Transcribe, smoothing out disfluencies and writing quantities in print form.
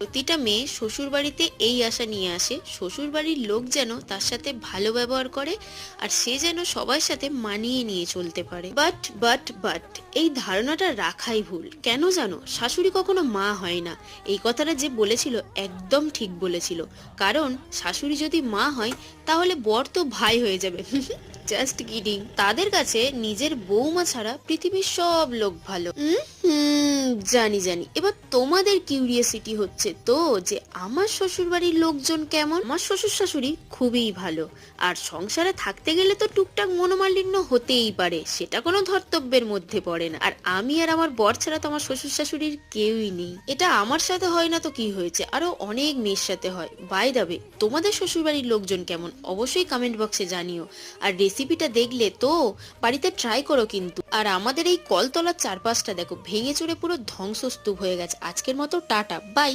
প্রতিটা মেয়ে শ্বশুর বাড়িতে এই আশা নিয়ে আসে শ্বশুর বাড়ির লোক যেন তার সাথে ভালো ব্যবহার করে আর সে যেন সবার সাথে মানিয়ে নিয়ে চলতে পারে। বাট এই ধারণাটা রাখাই ভুল। কেন জানো, শাশুড়ি কখনো মা হয় না। এই কথাটা যে বলেছিল একদম ঠিক বলেছিল। কারণ শাশুড়ি যদি মা হয় তাহলে বর তো ভাই হয়ে যাবে। Just kidding. তাদের কাছে নিজের বৌমা ছাড়া পৃথিবীর সব লোক ভালো। জানি। এবার তোমাদের কিউরিয়াসিটি হচ্ছে তো যে আমার শ্বশুর বাড়ির লোকজন কেমন। আমার শ্বশুর শাশুড়ি খুবই ভালো, আর সংসারে থাকতে গেলে তো টুকটাক মনোমালিন্য হতেই পারে, সেটা কোনো ধর্তব্যের মধ্যে পড়ে না। আর আমি আর আমার বর ছাড়া তো আমার শ্বশুর শাশুড়ির কেউই নেই। এটা আমার সাথে হয় না তো কি হয়েছে, আরো অনেক মেয়ের সাথে হয়। বাই দ্য ওয়ে, তোমাদের শ্বশুর বাড়ির লোকজন কেমন অবশ্যই কমেন্ট বক্সে জানিও। আর রেসিপিটা দেখলে তো বাড়িতে ট্রাই করো কিন্তু। আর আমাদের এই কলতলার চারপাশটা দেখো, ভেঙে চুরে পুরো ধ্বংসস্তূপ হয়ে গেছে। আজকের মতো টাটা, বাই।